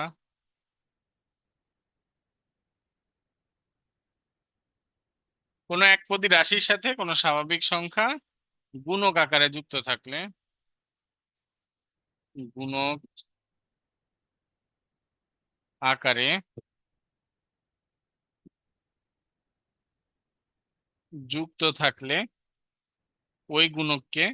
কোন এক পদী রাশির সাথে কোন স্বাভাবিক সংখ্যা গুণক আকারে যুক্ত থাকলে, গুণক আকারে যুক্ত থাকলে ওই গুণককে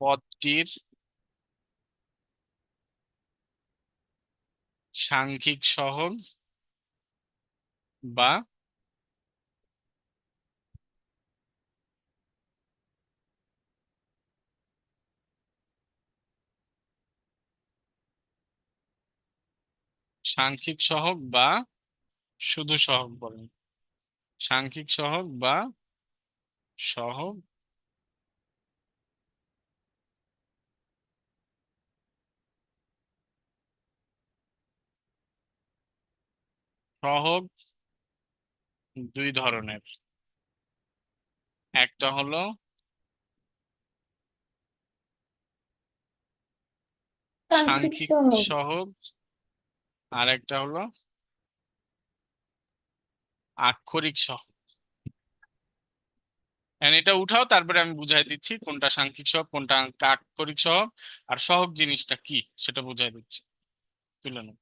পদটির সাংখ্যিক সহগ বা সাংখ্যিক সহগ বা শুধু সহগ বলেন, সাংখ্যিক সহগ বা সহগ। সহগ দুই ধরনের, একটা হলো সাংখ্যিক সাংখ্যিক সহগ। সহগ, আর একটা হলো আক্ষরিক সহগ। এটা উঠাও, তারপরে আমি বুঝাই দিচ্ছি কোনটা সাংখ্যিক সহগ কোনটা আক্ষরিক সহগ, আর সহগ জিনিসটা কি সেটা বুঝাই দিচ্ছি। তুলে নাও।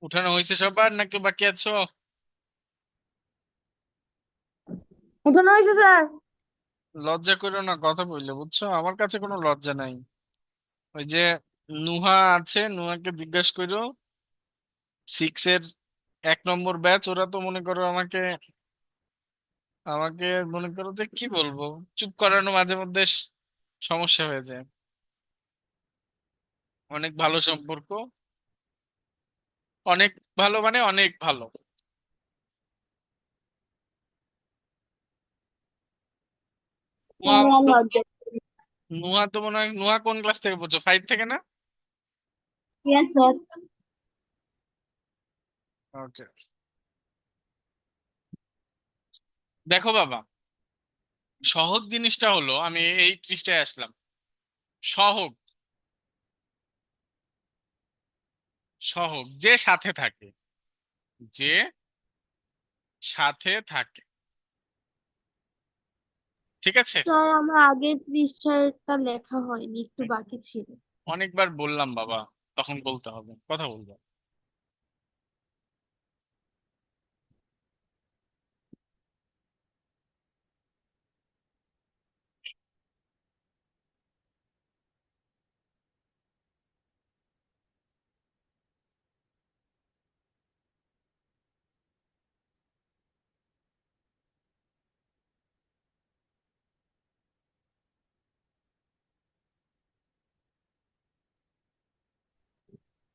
উঠানো হয়েছে সবার নাকি বাকি আছো? উঠানো হয়েছে স্যার। লজ্জা করো না কথা বললে, বুঝছো, আমার কাছে কোনো লজ্জা নাই। ওই যে নুহা আছে, নুহাকে জিজ্ঞাসা করো, 6 এর 1 নম্বর ব্যাচ, ওরা তো মনে করো আমাকে আমাকে মনে করো যে কি বলবো, চুপ করানো মাঝে মধ্যে সমস্যা হয়ে যায়। অনেক ভালো সম্পর্ক, অনেক ভালো মানে অনেক ভালো। নুহা স্যার আর তো লজ্জা। নুহা তো মনে হয়, নুহা কোন ক্লাস থেকে পড়ছো, 5 থেকে না? Yes sir. ওকে, দেখো বাবা, সহগ জিনিসটা হলো, আমি এই পৃষ্ঠায় আসলাম। সহগ, সহগ যে সাথে থাকে, যে সাথে থাকে, ঠিক আছে। স্যার আমার আগের পৃষ্ঠাটা লেখা হয়নি, একটু বাকি ছিল। অনেকবার বললাম বাবা, তখন বলতে হবে, কথা বলবো।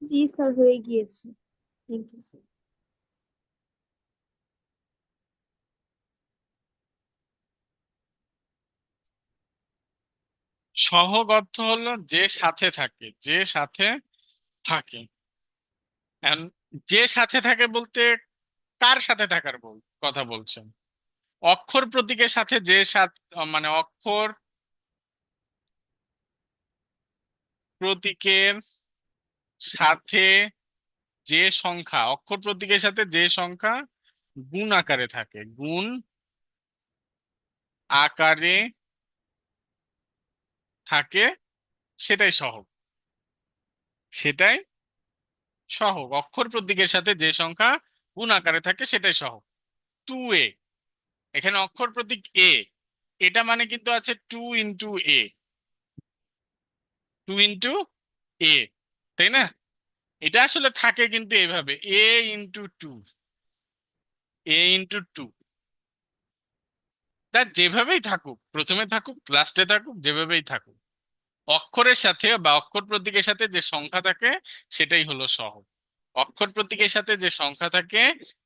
জি স্যার, হয়ে গিয়েছে। Thank you sir. সহগ অর্থ হলো যে সাথে থাকে, যে সাথে থাকে। এখন যে সাথে থাকে বলতে কার সাথে থাকার কথা বলছেন? অক্ষর প্রতীকের সাথে যে মানে অক্ষর প্রতীকের সাথে যে সংখ্যা, অক্ষর প্রতীকের সাথে যে সংখ্যা গুণ আকারে থাকে, গুণ আকারে থাকে, সেটাই সহগ। সেটাই সহগ, অক্ষর প্রতীকের সাথে যে সংখ্যা গুণ আকারে থাকে সেটাই সহগ। 2a, এখানে অক্ষর প্রতীক এ, এটা মানে কিন্তু আছে 2 × a, 2 × a, তাই না? এটা আসলে থাকে কিন্তু এইভাবে, a × 2, a × 2, তা যেভাবেই থাকুক, প্রথমে থাকুক লাস্টে থাকুক, যেভাবেই থাকুক, অক্ষরের সাথে বা অক্ষর প্রতীকের সাথে যে সংখ্যা থাকে সেটাই হলো সহগ। অক্ষর প্রতীকের সাথে যে সংখ্যা থাকে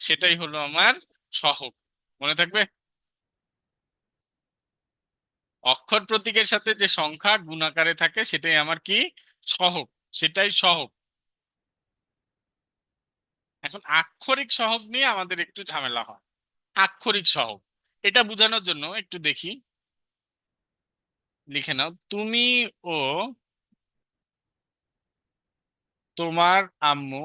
সেটাই হলো আমার সহগ। মনে থাকবে, অক্ষর প্রতীকের সাথে যে সংখ্যা গুণাকারে থাকে সেটাই আমার কি, সহগ, সেটাই সহগ। এখন আক্ষরিক সহগ নিয়ে আমাদের একটু ঝামেলা হয়। আক্ষরিক সহগ, এটা বোঝানোর জন্য একটু দেখি, লিখে নাও, তুমি ও তোমার আম্মু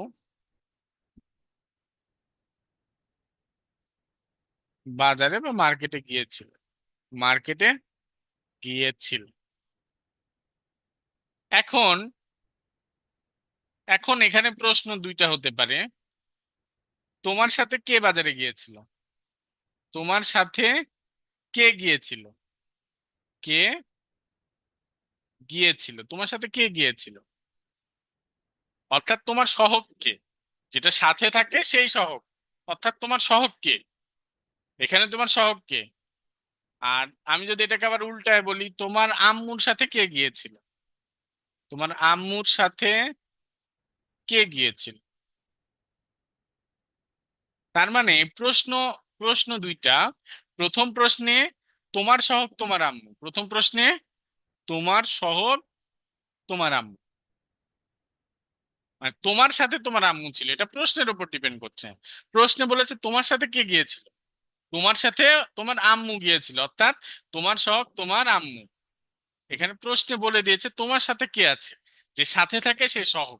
বাজারে বা মার্কেটে গিয়েছিল। মার্কেটে গিয়েছিল। এখন এখন এখানে প্রশ্ন দুইটা হতে পারে। তোমার সাথে কে বাজারে গিয়েছিল? তোমার সাথে কে গিয়েছিল? কে গিয়েছিল? তোমার সাথে কে গিয়েছিল? অর্থাৎ তোমার সহগ কে? যেটা সাথে থাকে সেই সহগ। অর্থাৎ তোমার সহগ কে? এখানে তোমার সহগ কে? আর আমি যদি এটাকে আবার উল্টায় বলি, তোমার আম্মুর সাথে কে গিয়েছিল? তোমার আম্মুর সাথে কে গিয়েছিল? তার মানে প্রশ্ন প্রশ্ন দুইটা। প্রথম প্রশ্নে তোমার সহগ তোমার আম্মু, প্রথম প্রশ্নে তোমার সহগ তোমার আম্মু, মানে তোমার সাথে তোমার আম্মু ছিল, এটা প্রশ্নের উপর ডিপেন্ড করছে। প্রশ্নে বলেছে তোমার সাথে কে গিয়েছিল, তোমার সাথে তোমার আম্মু গিয়েছিল, অর্থাৎ তোমার সহগ তোমার আম্মু। এখানে প্রশ্নে বলে দিয়েছে তোমার সাথে কে আছে, যে সাথে থাকে সে সহগ।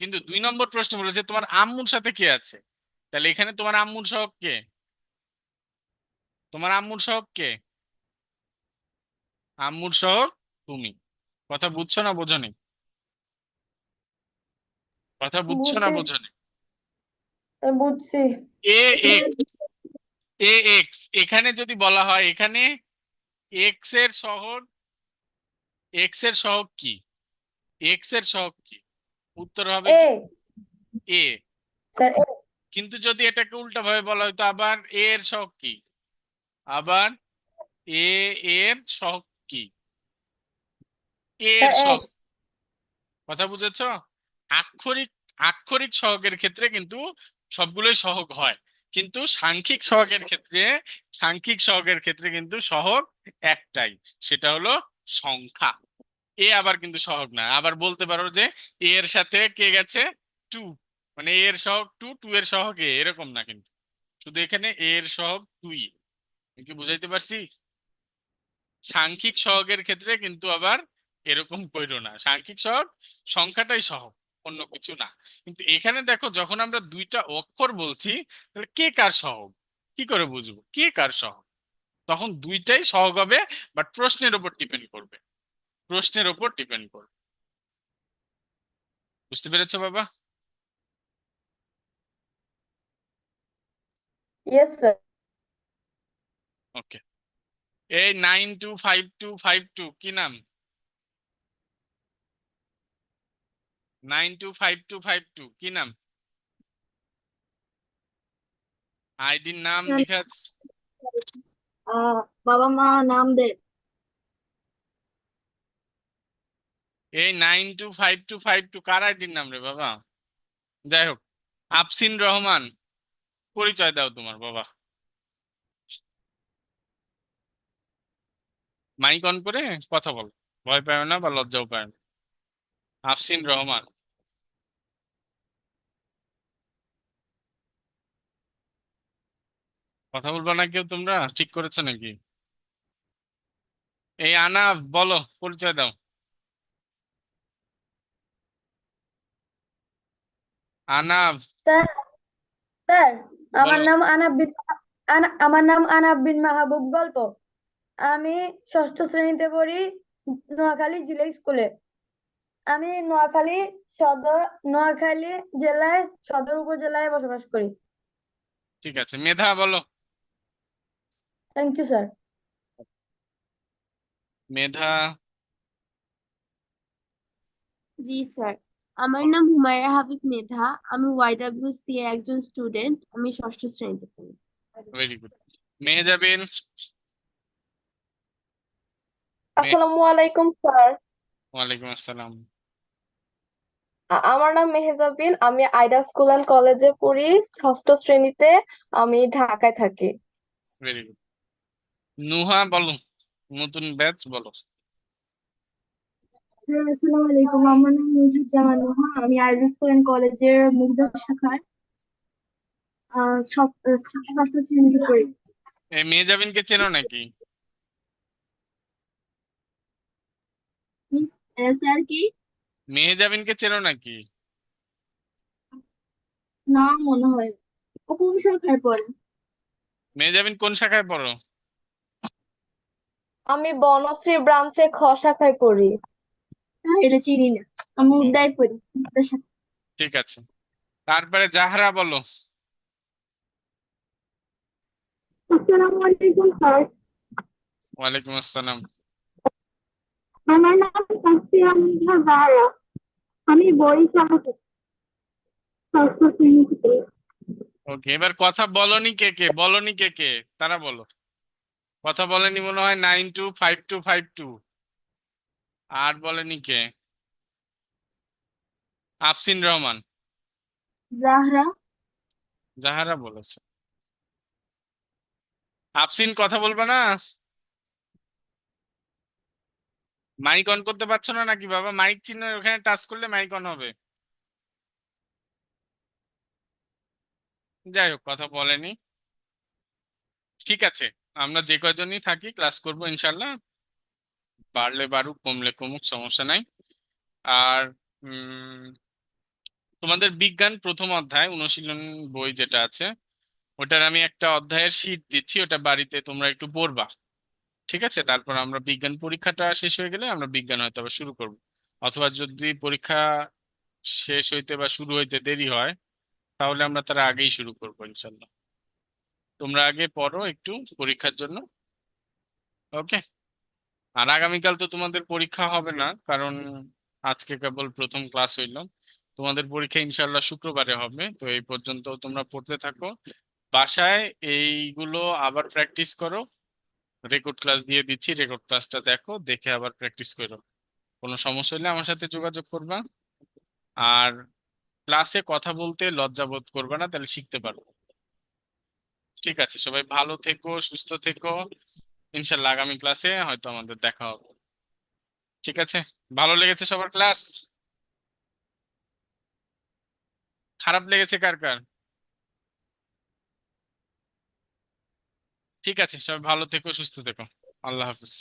কিন্তু 2 নম্বর প্রশ্ন বলেছে তোমার আম্মুর সাথে কে আছে। তাহলে এখানে তোমার আম্মুর সহগ কে? তোমার আম্মুর সহগ কে? আম্মুর সহগ তুমি। কথা বুঝছো না বোঝনি? কথা বুঝছো না বুঝছি বোঝনি? স্যার, বুঝছি। এ এখানে এক্স এ এক্স এখানে যদি বলা হয় এখানে এক্স এর সহগ, এক্স এর সহগ কি? এক্স এর সহগ কি? উত্তর হবে এ কি? এ। স্যার, এ কিন্তু যদি এটাকে উল্টা ভাবে বলা হয়তো আবার এ এর সহগ কি? আবার এ এর সহগ কি? এ এর স্যার সহগ। এক্স। কথা বুঝেছো? আক্ষরিক আক্ষরিক সহগের ক্ষেত্রে কিন্তু সবগুলোই সহগ হয়, কিন্তু সাংখ্যিক সহগের ক্ষেত্রে কিন্তু সহগ একটাই, সেটা হলো সংখ্যা। এ আবার কিন্তু সহগ না। আবার বলতে পারো যে এ এর সাথে কে গেছে? টু, মানে এ এর সহগ টু, টু এর সহগ এ, এরকম না কিন্তু। শুধু এখানে এ এর সহগ তুই। আমি কি বুঝাইতে পারছি? সাংখ্যিক সহগের ক্ষেত্রে কিন্তু আবার এরকম কইরো না, সাংখ্যিক সহগ সংখ্যাটাই সহগ, অন্য কিছু না। কিন্তু এখানে দেখো যখন আমরা দুইটা অক্ষর বলছি, তাহলে কে কার সহগ কি করে বুঝবো কে কার সহগ? তখন দুইটাই সহগ হবে, বাট প্রশ্নের উপর ডিপেন্ড করবে, প্রশ্নের উপর ডিপেন্ড করবে। বুঝতে পেরেছো বাবা? Yes sir. ওকে। এই 925252 কি নাম? 925252 কি নাম? আইডির নাম লিখা আছে। বাবা মা নাম দেয়। এই 925252 কার আইডির নাম রে বাবা? যাই হোক, আফসিন রহমান, পরিচয় দাও তোমার বাবা। মাইক অন করে কথা বল, ভয় পায় না বা লজ্জাও পায় না। আফসিন রহমান। কথা বলবা না কেউ? তোমরা ঠিক করেছো নাকি? এই আনাফ, বলো, পরিচয় দাও। আনাফ, স্যার, স্যার, আমার বলো। নাম আনাব বিন আমার নাম আনাব বিন মাহবুব। গল্প। আমি ষষ্ঠ শ্রেণীতে পড়ি, নোয়াখালী জিলা স্কুলে। আমি সদর নোয়াখালী জেলায় সদর উপজেলায় বসবাস করি। ঠিক আছে, মেধা বলো। Thank you sir. Medha ji sir, আমার বলো। নাম হুমায়রা হাবিব মেধা। আমি ওয়াইডব্লিউসি এর একজন স্টুডেন্ট। আমি ষষ্ঠ শ্রেণীতে পড়ি। Very good. মেহজাবিন। আসসালামু আলাইকুম স্যার। ওয়ালাইকুম আসসালাম। আমার নাম মেহেজাবিন, আমি আইডা স্কুল অ্যান্ড কলেজে পড়ি, ষষ্ঠ শ্রেণীতে। আমি ঢাকায় থাকি। Very good. নুহা বলো, নতুন ব্যাচ বলো। স্যার আসসালামু আলাইকুম, আমার নাম নুজুজ্জামান নুহা, আমি আরবি স্কুল এন্ড কলেজের মুগদা শাখায় ষষ্ঠ শ্রেণীতে পড়ি। এই মেহজাবিনকে চেনো নাকি? মিস স্যার কি? মেহজাবিনকে চেনো নাকি? না মনে হয়। ও কোন শাখায় পড়ে? মেহজাবিন কোন শাখায় পড়ো? আমি বনশ্রী ব্রাঞ্চে খ শাখায় পড়ি। এটা চিনি না। আমি ও, উদয় পড়ি মাদ্রাসা। ঠিক আছে। তারপরে জাহরা বলো। আসসালামু আলাইকুম স্যার। ওয়ালাইকুম আসসালাম। আমার নাম তাসফিয়া মির্জা জাহরা। আমি বরিশাল থেকে ষষ্ঠ শ্রেণী থেকে। ওকে, এবার কথা বলনি কে কে, বলনি কে কে, তারা বলো। কথা বলেনি মনে হয় 925252। আর বলেনি কে? আফসিন রহমান। জাহরা। জাহারা বলেছে। আফসিন কথা বলবে না? মাইক অন করতে পারছো না নাকি বাবা? মাইক চিহ্ন ওখানে টাচ করলে মাইক অন হবে। যাই হোক, কথা বলেনি। ঠিক আছে, আমরা যে কয়জনই থাকি ক্লাস করব ইনশাল্লাহ। বাড়লে বাড়ুক, কমলে কমুক, সমস্যা নাই। আর তোমাদের বিজ্ঞান প্রথম অধ্যায় অনুশীলন বই যেটা আছে, ওটার আমি একটা অধ্যায়ের শীট দিচ্ছি, ওটা বাড়িতে তোমরা একটু পড়বা। ঠিক আছে, তারপর আমরা বিজ্ঞান পরীক্ষাটা শেষ হয়ে গেলে আমরা বিজ্ঞান হয়তো আবার শুরু করব। অথবা যদি পরীক্ষা শেষ হইতে বা শুরু হইতে দেরি হয়, তাহলে আমরা তার আগেই শুরু করবো ইনশাল্লাহ। তোমরা আগে পড়ো একটু পরীক্ষার জন্য। ওকে। আর আগামীকাল তো তোমাদের পরীক্ষা হবে না, কারণ আজকে কেবল প্রথম ক্লাস হইলো। তোমাদের পরীক্ষা ইনশাল্লাহ শুক্রবারে হবে। তো এই পর্যন্ত তোমরা পড়তে থাকো। বাসায় এইগুলো আবার প্র্যাকটিস করো। রেকর্ড ক্লাস দিয়ে দিচ্ছি, রেকর্ড ক্লাসটা দেখো, দেখে আবার প্র্যাকটিস করো। কোনো সমস্যা হলে আমার সাথে যোগাযোগ করবা। আর ক্লাসে কথা বলতে লজ্জা বোধ করবে না, তাহলে শিখতে পারবো। ঠিক আছে, সবাই ভালো থেকো, সুস্থ থেকো। ইনশাল্লাহ আগামী ক্লাসে হয়তো আমাদের দেখা হবে। ঠিক আছে? ভালো লেগেছে সবার ক্লাস? খারাপ লেগেছে কার কার? ঠিক আছে, সবাই ভালো থেকো, সুস্থ থেকো। আল্লাহ হাফিজ।